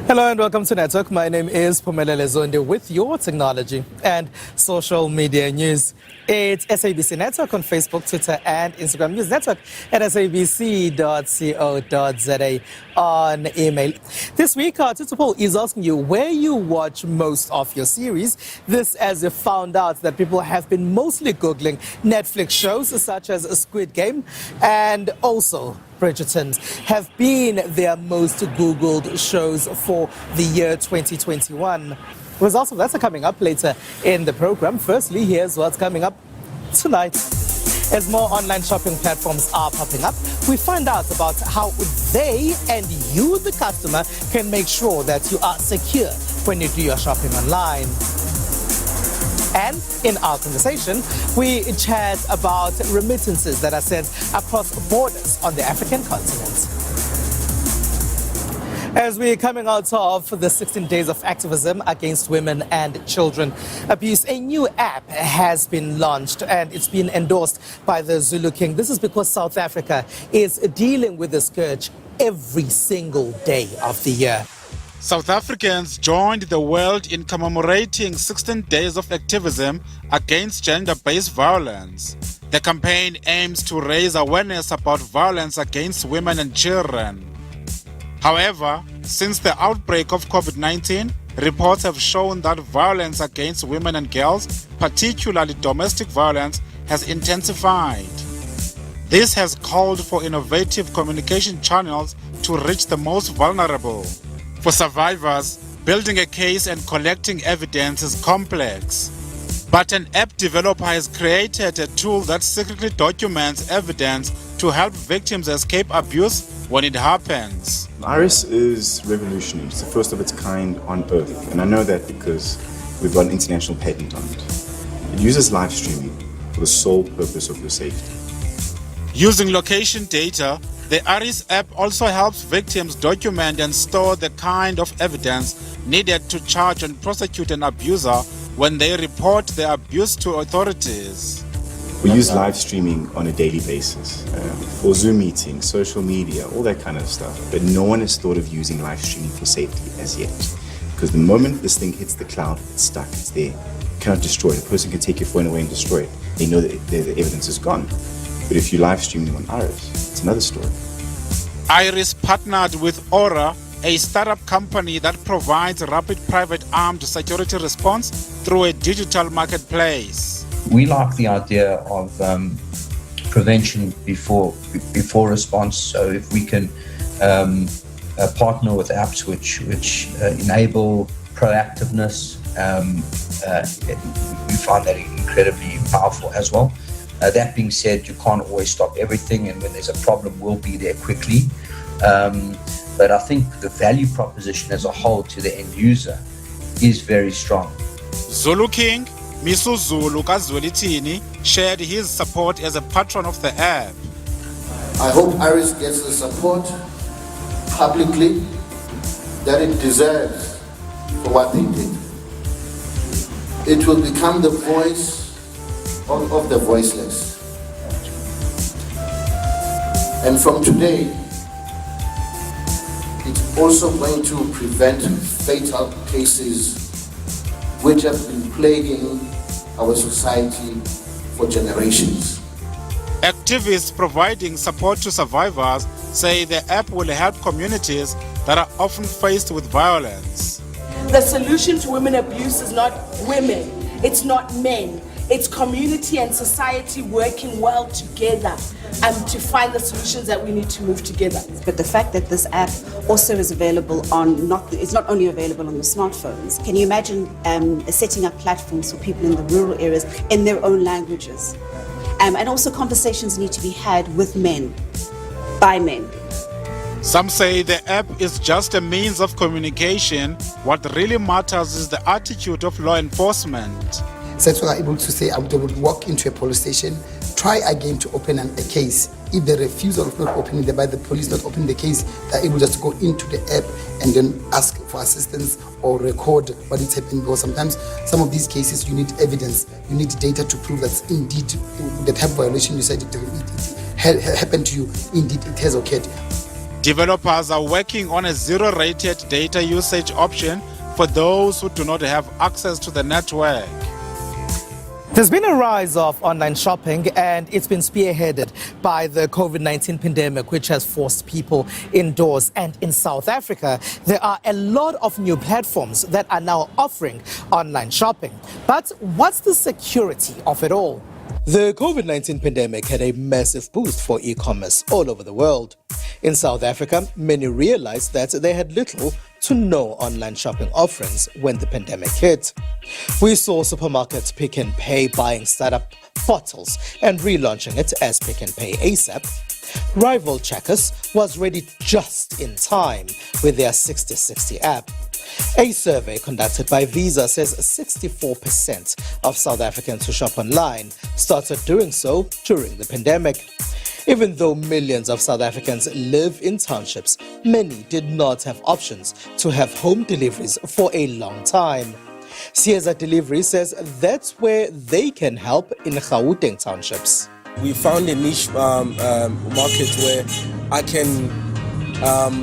Hello and welcome to Network. My name is Pumelele Zondi with your technology and social media news. It's SABC Network on Facebook, Twitter and Instagram. News Network at sabc.co.za on email. This week, our Twitter poll is asking you where you watch most of your series. This as you found out that people have been mostly Googling Netflix shows such as Squid Game and also Bridgerton have been their most Googled shows for the year 2021. Results of that are coming up later in the program. Firstly, here's what's coming up tonight. As more online shopping platforms are popping up, we find out about how they and you, the customer, can make sure that you are secure when you do your shopping online. And in our conversation, we chat about remittances that are sent across borders on the African continent. As we're coming out of the 16 days of activism against women and children abuse, a new app has been launched and it's been endorsed by the Zulu King. This is because South Africa is dealing with the scourge every single day of the year. South Africans joined the world in commemorating 16 days of activism against gender-based violence. The campaign aims to raise awareness about violence against women and children. However, since the outbreak of COVID-19, reports have shown that violence against women and girls, particularly domestic violence, has intensified. This has called for innovative communication channels to reach the most vulnerable. For survivors, building a case and collecting evidence is complex. But an app developer has created a tool that secretly documents evidence to help victims escape abuse when it happens. Iris is revolutionary. It's the first of its kind on Earth. And I know that because we've got an international patent on it. It uses live streaming for the sole purpose of your safety. Using location data, the Iris app also helps victims document and store the kind of evidence needed to charge and prosecute an abuser when they report the abuse to authorities. We use live streaming on a daily basis for Zoom meetings, social media, all that kind of stuff. But no one has thought of using live streaming for safety as yet. Because the moment this thing hits the cloud, it's stuck, it's there. You cannot destroy it. A person can take your phone away and destroy it. They know that the evidence is gone. But if you live stream them on Iris, it's another story. Iris partnered with Aura, a startup company that provides rapid private armed security response through a digital marketplace. We like the idea of prevention before response. So if we can partner with apps which enable proactiveness, we find that incredibly powerful as well. That being said, you can't always stop everything, and when there's a problem, we'll be there quickly. But I think the value proposition as a whole to the end user is very strong. Zulu King, Misu Zulu Kazwelithini, shared his support as a patron of the app. I hope Iris gets the support publicly that it deserves for what they did. It will become the voice of the voiceless. And from today, it's also going to prevent fatal cases which have been plaguing our society for generations. Activists providing support to survivors say the app will help communities that are often faced with violence. The solution to women abuse is not women, it's not men. It's community and society working well together to find the solutions that we need to move together. But the fact that this app also is available on, it's not only available on the smartphones. Can you imagine setting up platforms for people in the rural areas in their own languages? And also conversations need to be had with men, by men. Some say the app is just a means of communication. What really matters is the attitude of law enforcement. That's why I'm able to say they would walk into a police station, try again to open a case. If the refusal of not opening by the police not opening the case, they're able just to go into the app and then ask for assistance or record what is happening. Because sometimes some of these cases you need evidence, you need data to prove that indeed the type of violation you said it happened to you, indeed it has occurred. Developers are working on a zero-rated data usage option for those who do not have access to the network. There's been a rise of online shopping, and it's been spearheaded by the COVID-19 pandemic, which has forced people indoors. And in South Africa, there are a lot of new platforms that are now offering online shopping. But what's the security of it all? The COVID-19 pandemic had a massive boost for e-commerce all over the world. In South Africa, many realized that they had little to no online shopping offerings when the pandemic hit. We saw supermarkets Pick n Pay buying startup bottles and relaunching it as Pick n Pay ASAP. Rival Checkers was ready just in time with their 60/60 app. A survey conducted by Visa says 64% of South Africans who shop online started doing so during the pandemic. Even though millions of South Africans live in townships, many did not have options to have home deliveries for a long time. Sieza Delivery says that's where they can help in Gauteng townships. We found a niche market where I can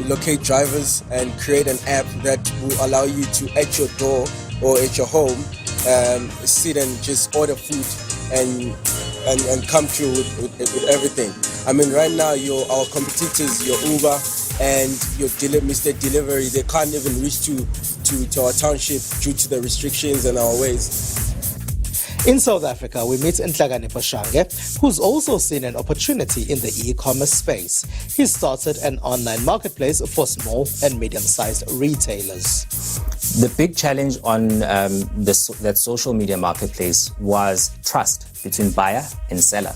locate drivers and create an app that will allow you to, at your door or at your home, sit and just order food and come through with everything. I mean, right now, our competitors, your Uber and your Mr. Delivery, they can't even reach to our township due to the restrictions and our ways. In South Africa, we meet Nhlagane Bashange, who's also seen an opportunity in the e-commerce space. He started an online marketplace for small and medium-sized retailers. The big challenge on that social media marketplace was trust between buyer and seller.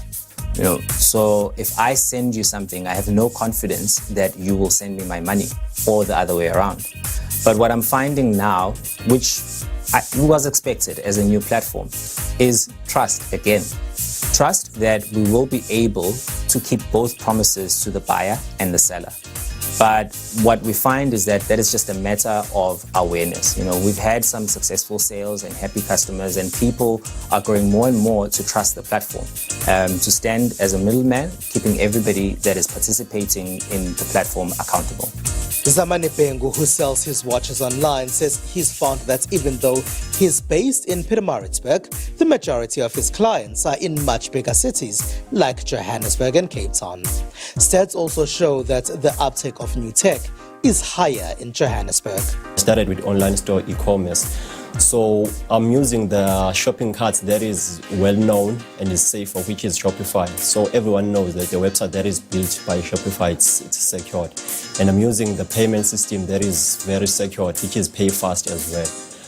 So if I send you something, I have no confidence that you will send me my money, or the other way around. But what I'm finding now, which was expected as a new platform, is trust again. Trust that we will be able to keep both promises to the buyer and the seller. But what we find is that is just a matter of awareness. We've had some successful sales and happy customers, and people are growing more and more to trust the platform, to stand as a middleman, keeping everybody that is participating in the platform accountable. Zamani Bengu, who sells his watches online, says he's found that even though he's based in Pietermaritzburg, the majority of his clients are in much bigger cities like Johannesburg and Cape Town. Stats also show that the uptake of new tech is higher in Johannesburg. I started with online store e-commerce. So I'm using the shopping carts that is well known and is safe, which is Shopify. So everyone knows that the website that is built by Shopify, it's secured. And I'm using the payment system that is very secured, which is pay fast as well.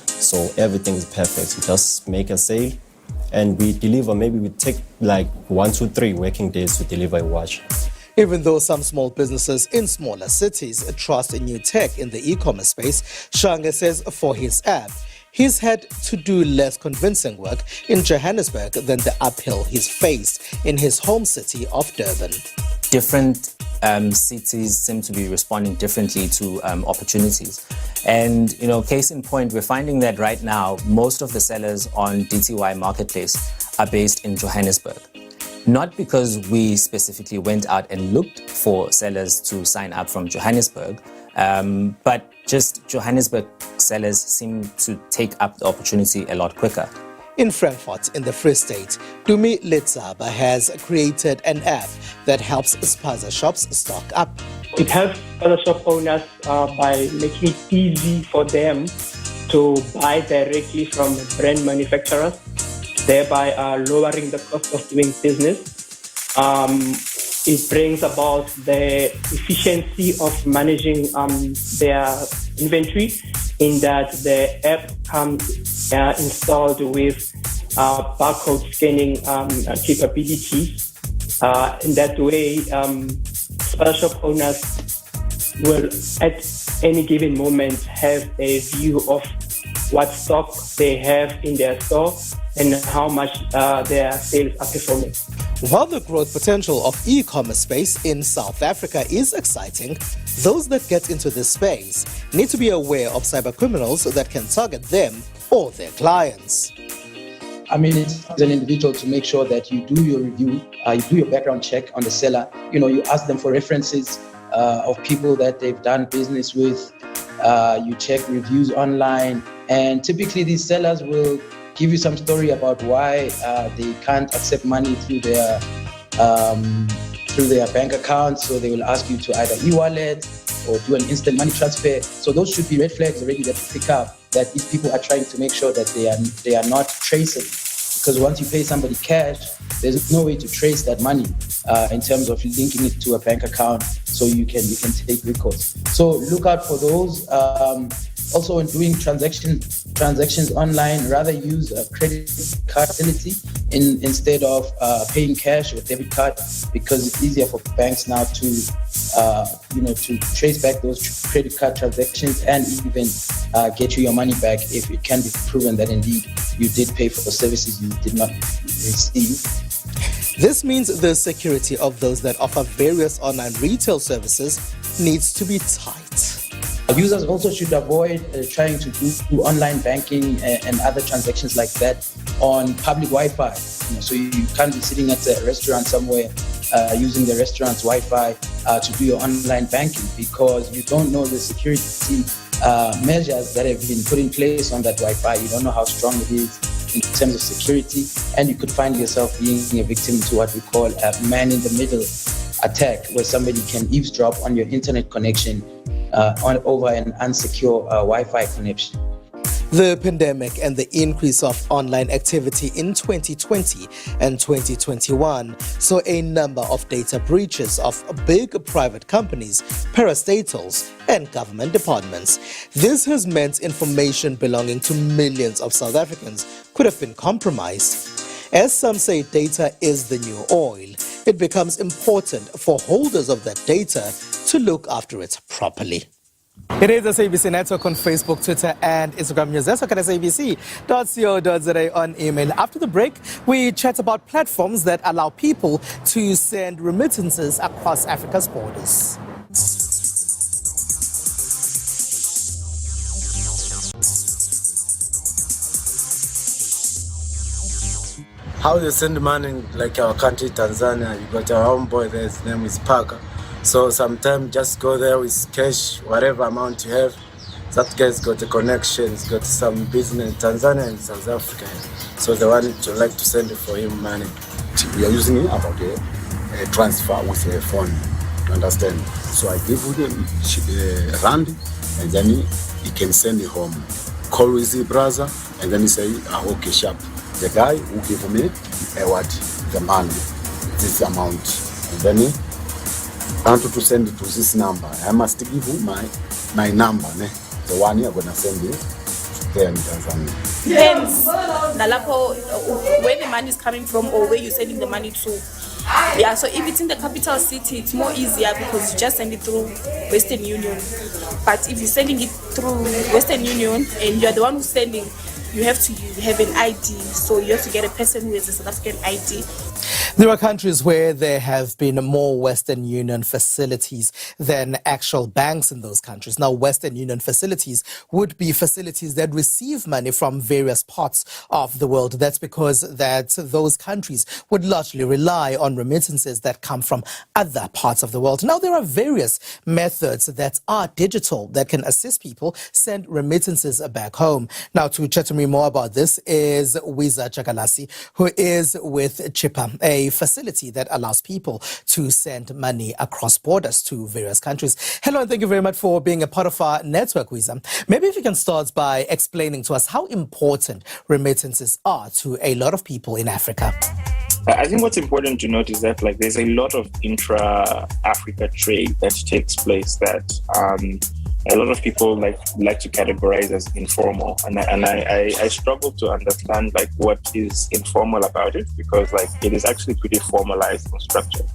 So everything is perfect. We just make a sale and we deliver. Maybe we take like 1 to 3 working days to deliver a watch. Even though some small businesses in smaller cities trust in new tech in the e-commerce space, Shange says for his app, he's had to do less convincing work in Johannesburg than the uphill he's faced in his home city of Durban. Different cities seem to be responding differently to opportunities. And, case in point, we're finding that right now, most of the sellers on DTY Marketplace are based in Johannesburg. Not because we specifically went out and looked for sellers to sign up from Johannesburg, but just Johannesburg sellers seem to take up the opportunity a lot quicker. In Frankfurt, in the Free State, Dumi Letsaba has created an app that helps spaza shops stock up. It helps spaza shop owners by making it easy for them to buy directly from brand manufacturers, thereby lowering the cost of doing business. It brings about the efficiency of managing their inventory, in that the app comes installed with barcode scanning capabilities. In that way, spaza shop owners will at any given moment have a view of what stock they have in their store and how much their sales are performing. While the growth potential of e-commerce space in South Africa is exciting, those that get into this space need to be aware of cyber criminals that can target them or their clients. I mean, it's as an individual to make sure that you do your review, you do your background check on the seller. You ask them for references, of people that they've done business with. You check reviews online, and typically these sellers will give you some story about why they can't accept money through their bank account. So they will ask you to either e-wallet or do an instant money transfer. So those should be red flags already that you pick up, that these people are trying to make sure that they are not traceable. Because once you pay somebody cash, there's no way to trace that money in terms of linking it to a bank account, so you can take recourse. So look out for those. Also, when doing transactions online, rather use a credit card facility instead of paying cash or debit card, because it's easier for banks now to trace back those credit card transactions and even get you your money back if it can be proven that indeed you did pay for the services you did not receive. This means the security of those that offer various online retail services needs to be tight. Users also should avoid trying to do online banking and other transactions like that on public Wi-Fi. So you can't be sitting at a restaurant somewhere using the restaurant's Wi-Fi to do your online banking, because you don't know the security measures that have been put in place on that Wi-Fi. You don't know how strong it is in terms of security, and you could find yourself being a victim to what we call a man-in-the-middle attack, where somebody can eavesdrop on your internet connection over an unsecure Wi-Fi connection. The pandemic and the increase of online activity in 2020 and 2021 saw a number of data breaches of big private companies, parastatals, and government departments. This has meant information belonging to millions of South Africans could have been compromised. As some say, data is the new oil. It becomes important for holders of that data to look after it properly. It is the SABC Network on Facebook, Twitter, and Instagram News. That's at sabc.co.za on email. After the break, we chat about platforms that allow people to send remittances across Africa's borders. How you send money, like our country, Tanzania, you got our homeboy there, his name is Parker. So sometimes just go there with cash, whatever amount you have. That guy's got a connection, he's got some business in Tanzania and South Africa. So the one to like to send for him money. We are using about a transfer with a phone, you understand? So I give him a rand, and then he can send it home. Call with his brother, and then he say, okay, sharp. The guy who give me the money, this amount, and then he want to send it to this number. I must give you my number, the one you're gonna send it to them, Tanzania. Depends. Where the money is coming from or where you're sending the money to. Yeah, so if it's in the capital city, it's more easier because you just send it through Western Union. But if you're sending it through Western Union and you're the one who's sending, you have to have an ID, so you have to get a person who has a South African ID. There are countries where there have been more Western Union facilities than actual banks in those countries. Now, Western Union facilities would be facilities that receive money from various parts of the world. That's because those countries would largely rely on remittances that come from other parts of the world. Now, there are various methods that are digital that can assist people send remittances back home. Now, to chat to me more about this is Wiza Chakalasi, who is with Chipper, a facility that allows people to send money across borders to various countries. Hello, and thank you very much for being a part of our network, Wiza. Maybe if you can start by explaining to us how important remittances are to a lot of people in Africa. I think what's important to note is that there's a lot of intra-Africa trade that takes place that a lot of people like to categorize as informal, and I struggle to understand what is informal about it, because it is actually pretty formalized and structured,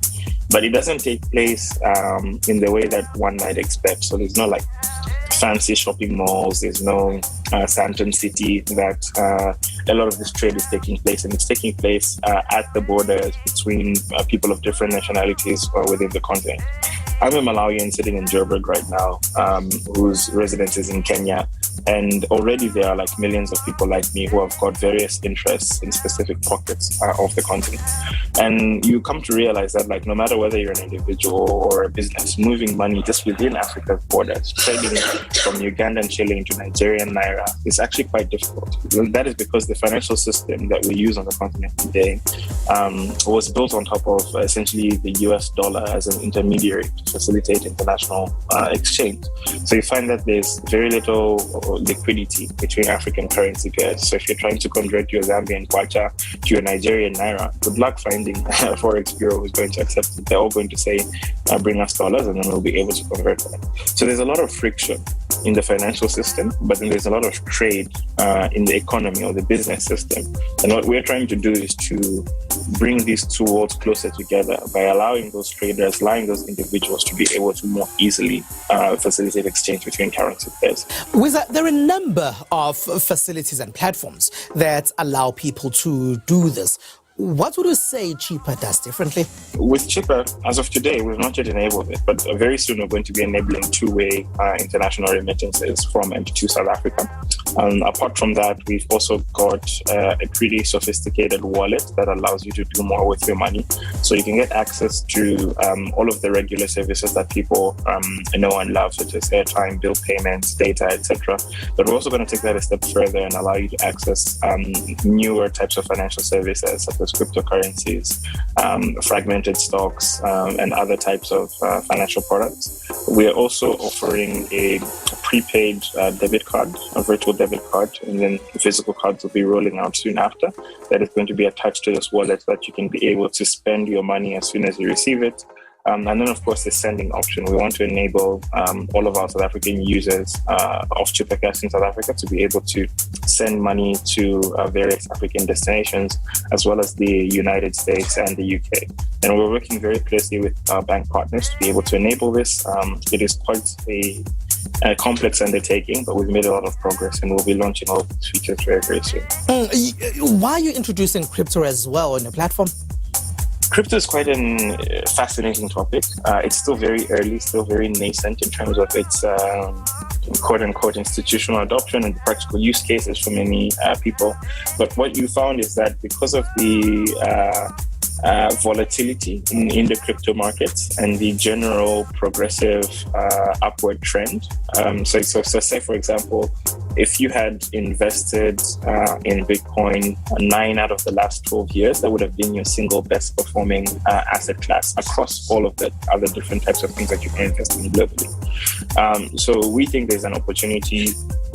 but it doesn't take place in the way that one might expect. So there's no fancy shopping malls, there's no Santon City that a lot of this trade is taking place, and it's taking place at the borders between people of different nationalities within the continent. I'm a Malawian sitting in Joburg right now, whose residence is in Kenya. And already there are like millions of people like me who have got various interests in specific pockets of the continent. And you come to realize that like no matter whether you're an individual or a business, moving money just within Africa's borders, trading from Ugandan shilling to Nigerian naira is actually quite difficult. That is because the financial system that we use on the continent today was built on top of essentially the US dollar as an intermediary to facilitate international exchange. So you find that there's very little liquidity between African currency pairs. So if you're trying to convert your Zambian kwacha to your Nigerian naira, good luck finding a forex bureau who's going to accept it. They're all going to say, bring us dollars, and then we'll be able to convert that. So there's a lot of friction in the financial system, but then there's a lot of trade in the economy or the business system. And what we're trying to do is to bring these two worlds closer together by allowing those traders, allowing those individuals to be able to more easily facilitate exchange between currency pairs. There are a number of facilities and platforms that allow people to do this. What would you say Chipper does differently? With Chipper, as of today, we've not yet enabled it, but very soon we're going to be enabling two-way international remittances from and to South Africa. Apart from that, we've also got a pretty sophisticated wallet that allows you to do more with your money. So you can get access to all of the regular services that people know and love, such as airtime, bill payments, data, etc. But we're also going to take that a step further and allow you to access newer types of financial services, such as cryptocurrencies, fragmented stocks, and other types of financial products. We are also offering a prepaid debit card, a virtual debit card, and then the physical cards will be rolling out soon after. That is going to be attached to this wallet so that you can be able to spend your money as soon as you receive it. And then, of course, the sending option. We want to enable all of our South African users of Chipper Cash in South Africa to be able to send money to various African destinations, as well as the United States and the UK. And we're working very closely with our bank partners to be able to enable this. It is quite a complex undertaking, but we've made a lot of progress, and we'll be launching all of these features very, very soon. Why are you introducing crypto as well on your platform? Crypto is quite a fascinating topic. It's still very early, still very nascent in terms of its quote-unquote institutional adoption and practical use cases for many people. But what you found is that because of the volatility in the crypto markets and the general progressive upward trend. So say, for example, if you had invested in Bitcoin 9 out of the last 12 years, that would have been your single best performing asset class across all of the other different types of things that you can invest in globally. So we think there's an opportunity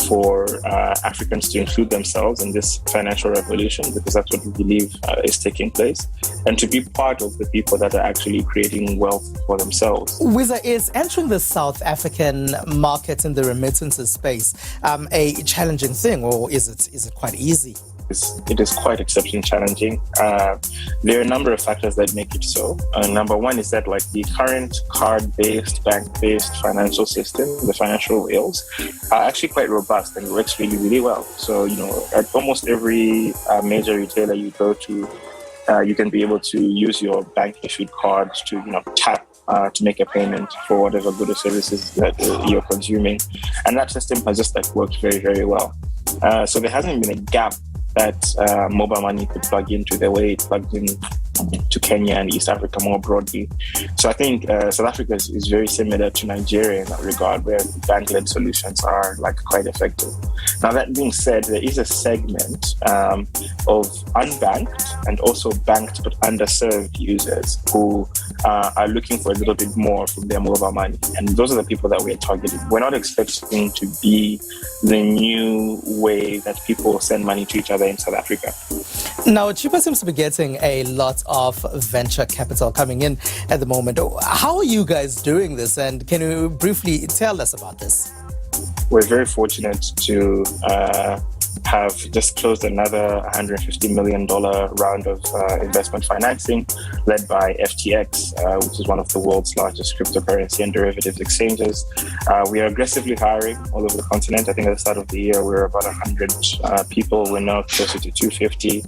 for Africans to include themselves in this financial revolution, because that's what we believe is taking place, and to be part of the people that are actually creating wealth for themselves. Wiza, is entering the South African market in the remittances space a challenging thing, or is it quite easy? It is quite exceptionally challenging. There are a number of factors that make it so. Number one is that like the current card-based, bank-based financial system, the financial rails, are actually quite robust and works really, really well. So, at almost every major retailer you go to, you can be able to use your bank-issued cards to, tap to make a payment for whatever good or services that you're consuming. And that system has just worked very, very well. So there hasn't been a gap that mobile money could plug into the way it plugged in to Kenya and East Africa more broadly. So I think South Africa is very similar to Nigeria in that regard, where bank-led solutions are quite effective. Now, that being said, there is a segment of unbanked and also banked but underserved users who are looking for a little bit more from their mobile money. And those are the people that we're targeting. We're not expecting to be the new way that people send money to each other in South Africa. Now, Chipper seems to be getting a lot of venture capital coming in at the moment. How are you guys doing this? And can you briefly tell us about this? We're very fortunate to have just closed another $150 million round of investment financing led by FTX, which is one of the world's largest cryptocurrency and derivatives exchanges. We are aggressively hiring all over the continent. I think at the start of the year, we were about 100 people. We're now closer to 250.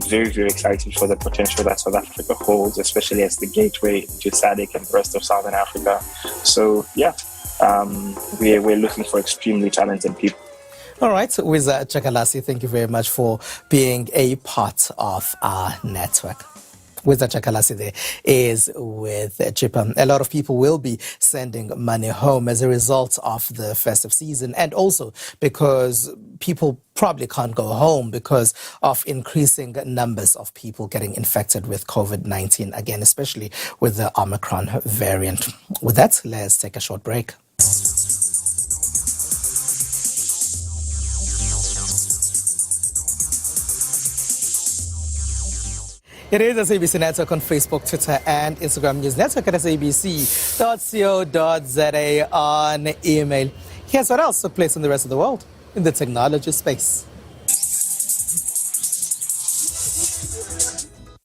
Very, very excited for the potential that South Africa holds, especially as the gateway to SADC and the rest of Southern Africa. So, yeah, we're looking for extremely talented people All right, Wiza Chakalasi, thank you very much for being a part of our network. Wiza Chakalasi there is with Chippa. A lot of people will be sending money home as a result of the festive season, and also because people probably can't go home because of increasing numbers of people getting infected with COVID-19 again, especially with the Omicron variant. With that, let's take a short break. It is SABC Network on Facebook, Twitter, and Instagram. News Network at sabc.co.za on email. Here's what else took place in the rest of the world in the technology space.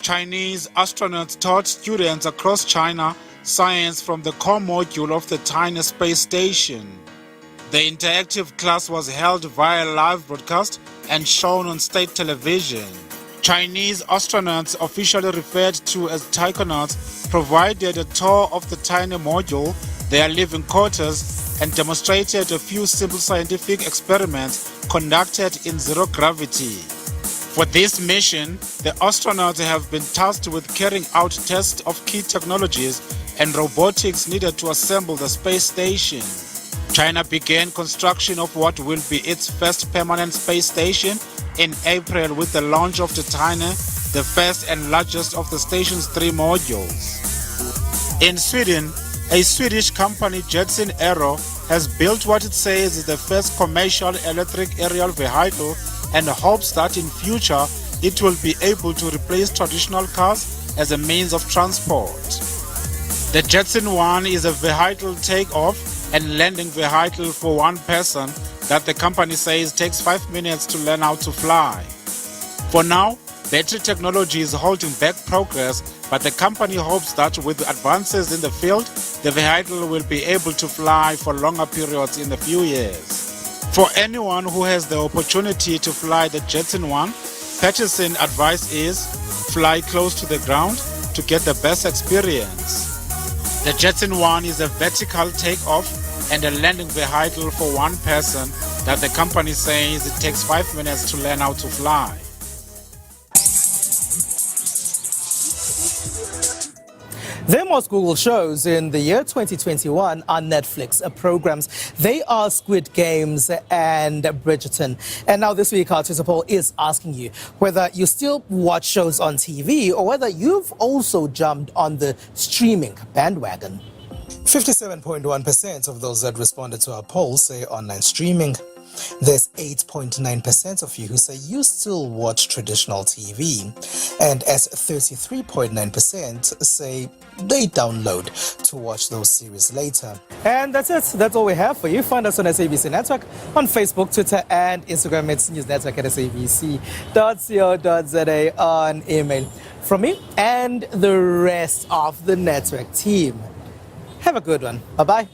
Chinese astronauts taught students across China science from the core module of the tiny space station. The interactive class was held via live broadcast and shown on state television. Chinese astronauts, officially referred to as taikonauts, provided a tour of the tiny module, their living quarters, and demonstrated a few simple scientific experiments conducted in zero gravity. For this mission, the astronauts have been tasked with carrying out tests of key technologies and robotics needed to assemble the space station. China began construction of what will be its first permanent space station in April with the launch of the Tiny, the first and largest of the station's 3 modules. In Sweden, a Swedish company, Jetson Aero, has built what it says is the first commercial electric aerial vehicle and hopes that in future it will be able to replace traditional cars as a means of transport. The Jetson 1 is a vehicle take-off and landing vehicle for one person that the company says takes 5 minutes to learn how to fly. For now, battery technology is holding back progress, but the company hopes that with advances in the field, the vehicle will be able to fly for longer periods in a few years. For anyone who has the opportunity to fly the Jetson 1, purchasing advice is fly close to the ground to get the best experience. The Jetson 1 is a vertical takeoff and a landing vehicle for one person that the company says it takes 5 minutes to learn how to fly. Their most Google shows in the year 2021 are Netflix programs. They are Squid Games and Bridgerton. And now this week, our Twitter poll is asking you whether you still watch shows on TV or whether you've also jumped on the streaming bandwagon. 57.1% of those that responded to our poll say online streaming. There's 8.9% of you who say you still watch traditional TV, and as 33.9% say they download to watch those series later. And that's it. That's all we have for you. Find us on SABC Network on Facebook, Twitter, and Instagram. It's News Network at sabc.co.za on email. From me and the rest of the network team, have a good one. Bye-bye.